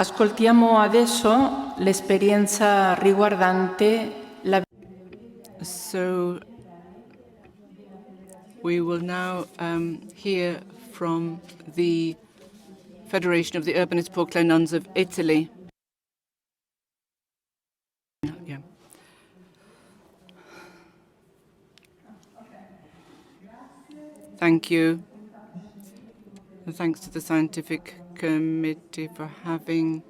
Ascoltiamo adesso l'esperienza riguardante la... So we will now hear from the Federation of the Urbanist Poor Clare Nuns of Italy. Yeah. Thank you. And thanks to the Scientific Committee for having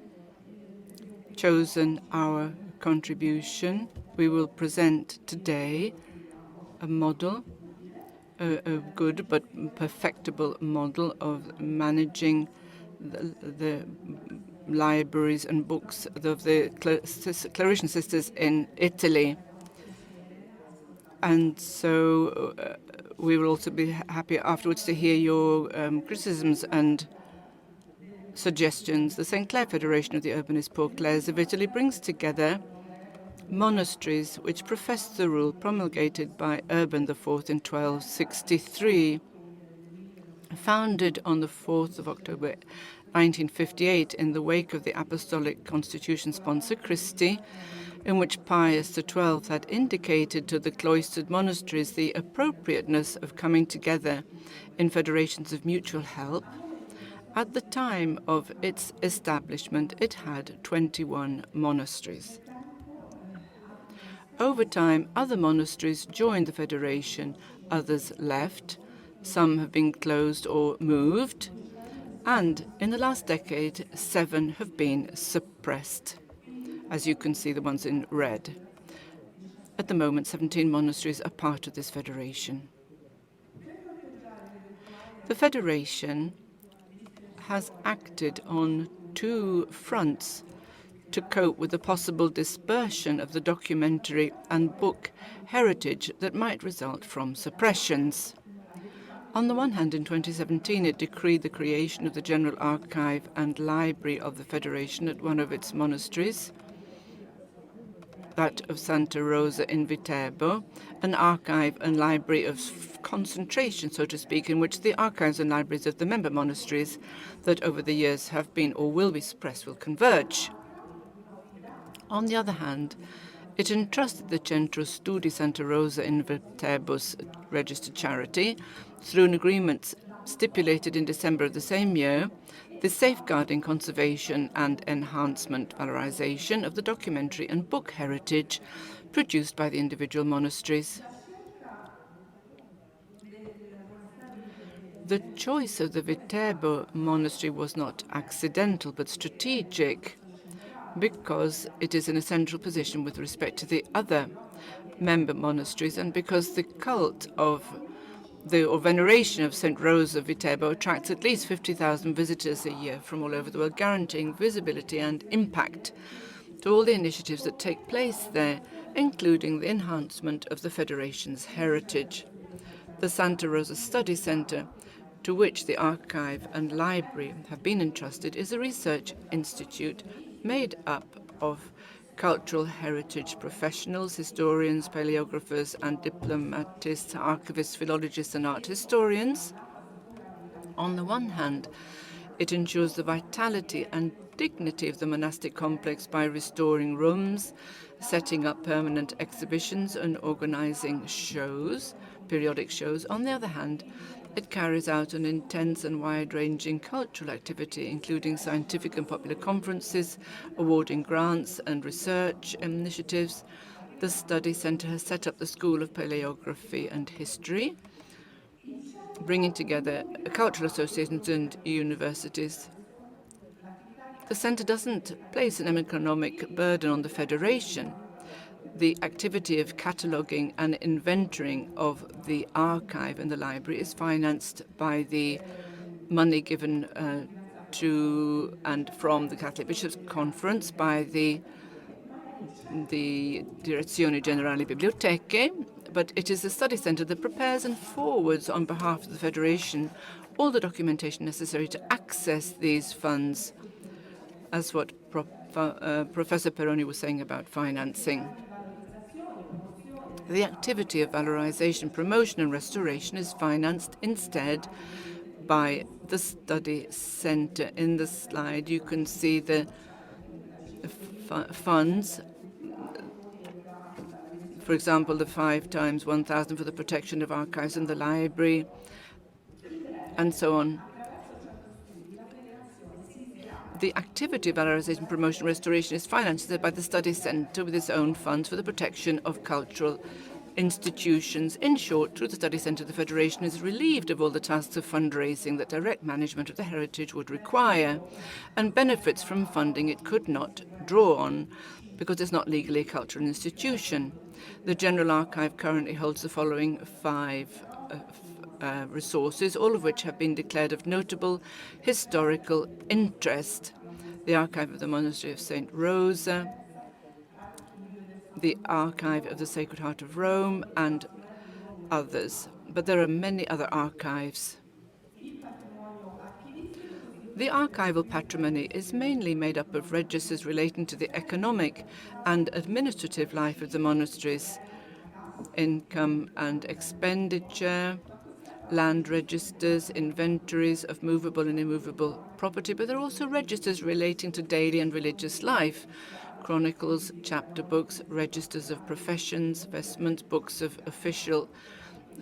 chosen our contribution. We will present today a model, a good but perfectible model of managing the libraries and books of the Claretian sisters in Italy. And so we will also be happy afterwards to hear your criticisms and suggestions. The St. Clare Federation of the Urbanist Poor Clares of Italy brings together monasteries which profess the rule promulgated by Urban IV in 1263. Founded on the 4th of October 1958 in the wake of the Apostolic Constitution Sponsor Christi, in which Pius XII had indicated to the cloistered monasteries the appropriateness of coming together in federations of mutual help. At the time of its establishment, it had 21 monasteries. Over time, other monasteries joined the federation, others left, some have been closed or moved, and in the last decade, 7 have been suppressed. As you can see, the ones in red. At the moment, 17 monasteries are part of this federation. The federation has acted on 2 fronts to cope with the possible dispersion of the documentary and book heritage that might result from suppressions. On the one hand, in 2017, it decreed the creation of the General Archive and Library of the Federation at one of its monasteries, that of Santa Rosa in Viterbo, an archive and library of concentration, so to speak, in which the archives and libraries of the member monasteries that over the years have been or will be suppressed will converge. On the other hand, it entrusted the Centro Studi Santa Rosa in Viterbo's registered charity, through an agreement stipulated in December of the same year, the safeguarding, conservation and enhancement valorization of the documentary and book heritage produced by the individual monasteries. The choice of the Viterbo monastery was not accidental but strategic, because it is in a central position with respect to the other member monasteries, and because the cult of or veneration of St. Rose of Viterbo attracts at least 50,000 visitors a year from all over the world, guaranteeing visibility and impact to all the initiatives that take place there, including the enhancement of the Federation's heritage. The Santa Rosa Study Center, to which the archive and library have been entrusted, is a research institute made up of cultural heritage professionals, historians, paleographers and diplomatists, archivists, philologists and art historians. On the one hand, it ensures the vitality and dignity of the monastic complex by restoring rooms, setting up permanent exhibitions and organizing shows, periodic shows. On the other hand, it carries out an intense and wide-ranging cultural activity, including scientific and popular conferences, awarding grants and research initiatives. The study center has set up the School of Paleography and History, bringing together cultural associations and universities. The center doesn't place an economic burden on the Federation. The activity of cataloguing and inventorying of the archive and the library is financed by the money given to and from the Catholic Bishops' Conference, by the Direzione Generale Biblioteche, but it is the study center that prepares and forwards on behalf of the Federation all the documentation necessary to access these funds, as what Professor Peroni was saying about financing. The activity of valorization, promotion and restoration is financed instead by the study center. In the slide, you can see the funds, for example, the 5 times 1,000 for the protection of archives in the library, and so on. The activity of valorization, promotion, restoration is financed by the study center with its own funds for the protection of cultural institutions. In short, through the study center, the Federation is relieved of all the tasks of fundraising that direct management of the heritage would require, and benefits from funding it could not draw on because it's not legally a cultural institution. The General Archive currently holds the following 5 resources, all of which have been declared of notable historical interest: the Archive of the Monastery of St. Rosa, the Archive of the Sacred Heart of Rome, and others. But there are many other archives. The archival patrimony is mainly made up of registers relating to the economic and administrative life of the monasteries, income and expenditure, land registers, inventories of movable and immovable property, but there are also registers relating to daily and religious life: chronicles, chapter books, registers of professions, vestments, books of official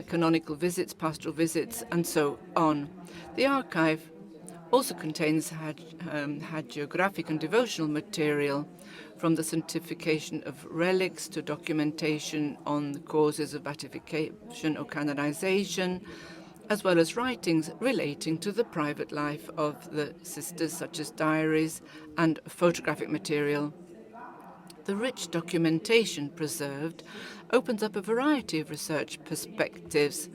canonical visits, pastoral visits, and so on. The archive also contains hagiographic and devotional material, from the sanctification of relics to documentation on the causes of beatification or canonization, as well as writings relating to the private life of the sisters, such as diaries and photographic material. The rich documentation preserved opens up a variety of research perspectives.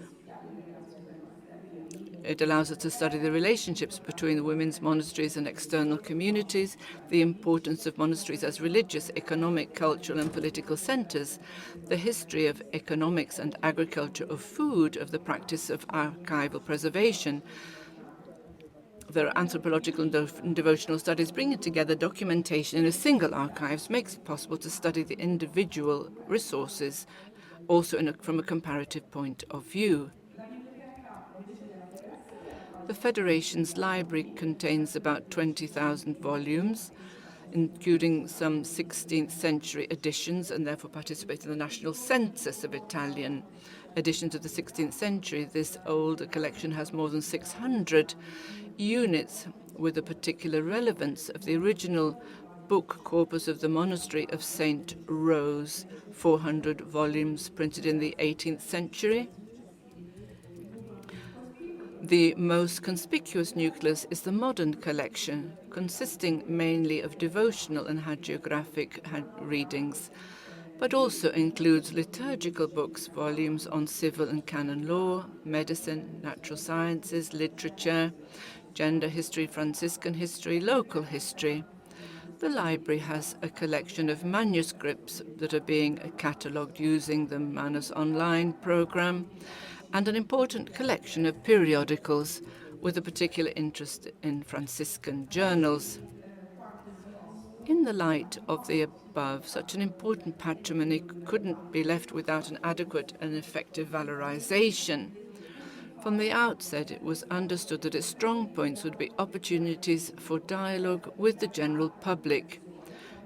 It allows us to study the relationships between the women's monasteries and external communities, the importance of monasteries as religious, economic, cultural, and political centers, the history of economics and agriculture of food, of the practice of archival preservation. There are anthropological and devotional studies. Bringing together documentation in a single archive makes it possible to study the individual resources, also from a comparative point of view. The Federation's library contains about 20,000 volumes, including some 16th century editions, and therefore participates in the national census of Italian editions of the 16th century. This old collection has more than 600 units, with a particular relevance of the original book corpus of the monastery of St. Rose, 400 volumes printed in the 18th century. The most conspicuous nucleus is the modern collection, consisting mainly of devotional and hagiographic readings, but also includes liturgical books, volumes on civil and canon law, medicine, natural sciences, literature, gender history, Franciscan history, local history. The library has a collection of manuscripts that are being catalogued using the Manus Online program, and an important collection of periodicals with a particular interest in Franciscan journals. In the light of the above, such an important patrimony couldn't be left without an adequate and effective valorization. From the outset, it was understood that its strong points would be opportunities for dialogue with the general public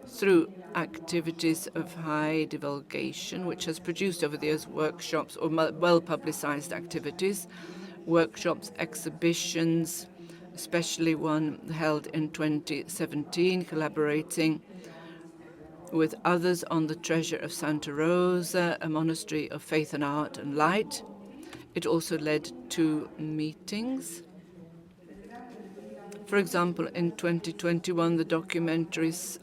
through activities of high divulgation, which has produced over the years workshops or well-publicized activities, workshops, exhibitions, especially one held in 2017, collaborating with others on the treasure of Santa Rosa, a monastery of faith and art and light. It also led to meetings. For example, in 2021, the documentaries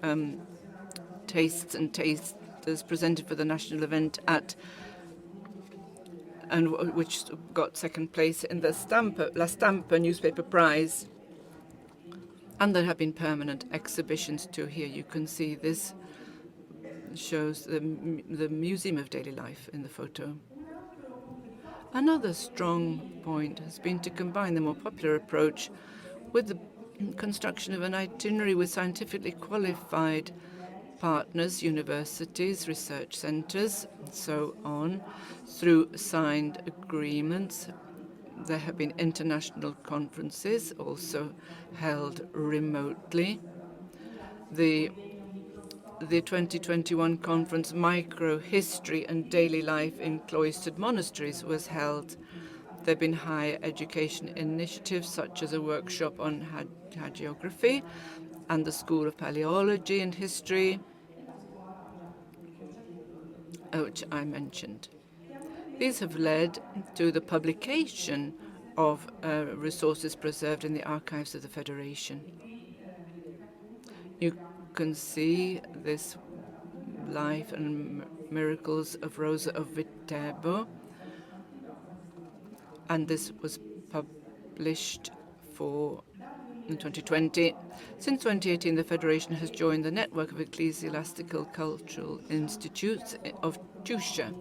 Tastes and Tasters presented for the national event which got second place in the La Stampa newspaper prize. And there have been permanent exhibitions too. Here you can see this shows the Museum of Daily Life in the photo. Another strong point has been to combine the more popular approach with the construction of an itinerary with scientifically qualified partners, universities, research centers, and so on, through signed agreements There have been international conferences also held remotely. The 2021 conference, Micro History and Daily Life in Cloistered Monasteries, was held. There have been higher education initiatives such as a workshop on hagiography and the School of Paleology and History, which I mentioned. These have led to the publication of resources preserved in the archives of the Federation. You can see this life and miracles of Rosa of Viterbo, and this was published in 2020. Since 2018, the Federation has joined the network of ecclesiastical cultural institutes of Tuscia,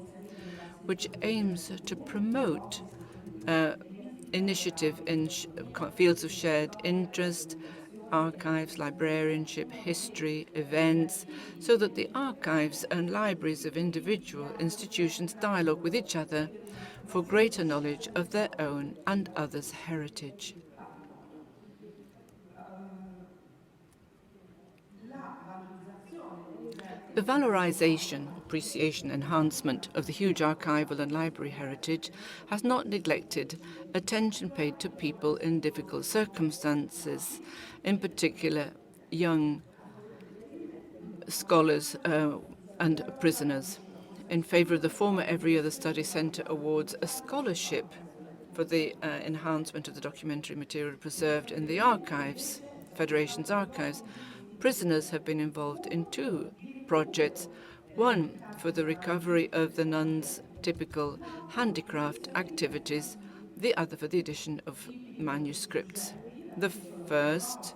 which aims to promote initiative in fields of shared interest, archives, librarianship, history, events, so that the archives and libraries of individual institutions dialogue with each other for greater knowledge of their own and others' heritage. The valorization, appreciation, enhancement of the huge archival and library heritage has not neglected attention paid to people in difficult circumstances, in particular young scholars and prisoners. In favor of the former Every Other Study Centre awards a scholarship for the enhancement of the documentary material preserved in the archives, Federation's archives. Prisoners have been involved in two projects, one for the recovery of the nuns' typical handicraft activities, the other for the edition of manuscripts. The first,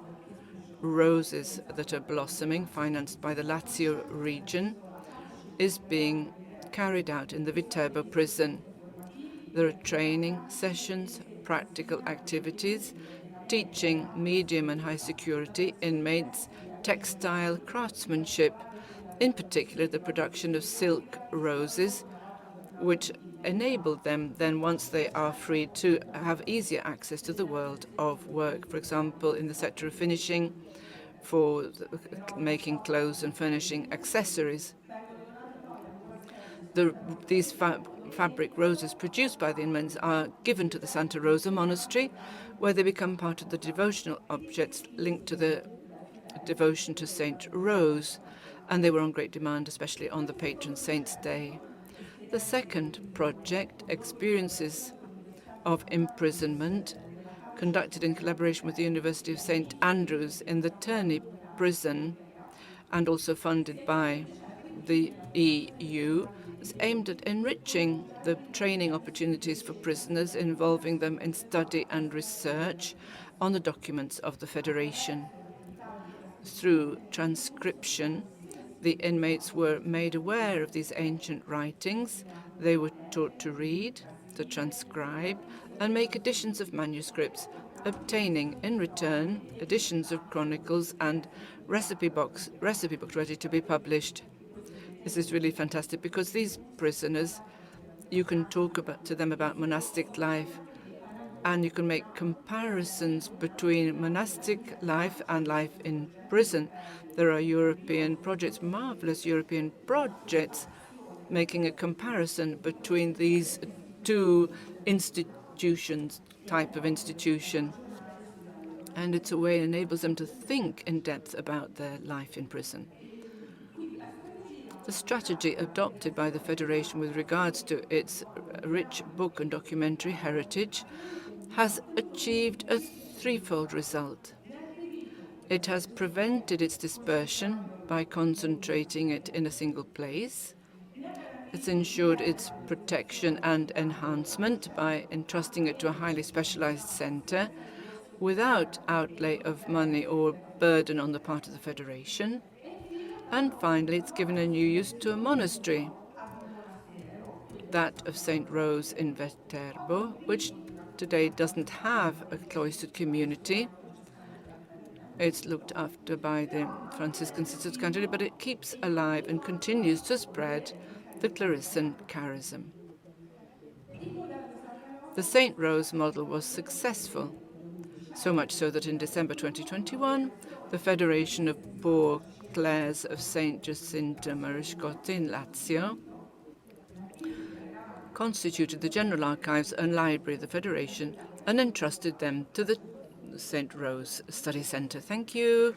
Roses That Are Blossoming, financed by the Lazio region, is being carried out in the Viterbo prison. There are training sessions, practical activities, teaching medium and high security inmates textile craftsmanship, in particular the production of silk roses, which enabled them then, once they are freed, to have easier access to the world of work. For example, in the sector of finishing, for making clothes and furnishing accessories. These fabric roses produced by the inmates are given to the Santa Rosa Monastery, where they become part of the devotional objects linked to the devotion to Saint Rose, and they were on great demand, especially on the patron saint's day. The second project, Experiences of Imprisonment, conducted in collaboration with the University of St. Andrews in the Terni prison, and also funded by the EU, is aimed at enriching the training opportunities for prisoners, involving them in study and research on the documents of the Federation. Through transcription, the inmates were made aware of these ancient writings. They were taught to read, to transcribe, and make editions of manuscripts, obtaining in return editions of chronicles and recipe books ready to be published. This is really fantastic because these prisoners, you can talk to them about monastic life, and you can make comparisons between monastic life and life in prison. There are European projects, marvelous European projects, making a comparison between these two institutions, type of institution. And it's a way it enables them to think in depth about their life in prison. The strategy adopted by the Federation with regards to its rich book and documentary heritage has achieved a threefold result. It has prevented its dispersion by concentrating it in a single place. It's ensured its protection and enhancement by entrusting it to a highly specialized center without outlay of money or burden on the part of the Federation. And finally, it's given a new use to a monastery, that of St. Rose in Viterbo, which today doesn't have a cloistered community. It's looked after by the Franciscan Sisters of Canterbury, but it keeps alive and continues to spread the Clarisan charism. The St. Rose model was successful, so much so that in December 2021, the Federation of Poor Clares of St. Jacinta Mariscotti in Lazio constituted the General Archives and Library of the Federation and entrusted them to the St. Rose Study Centre. Thank you.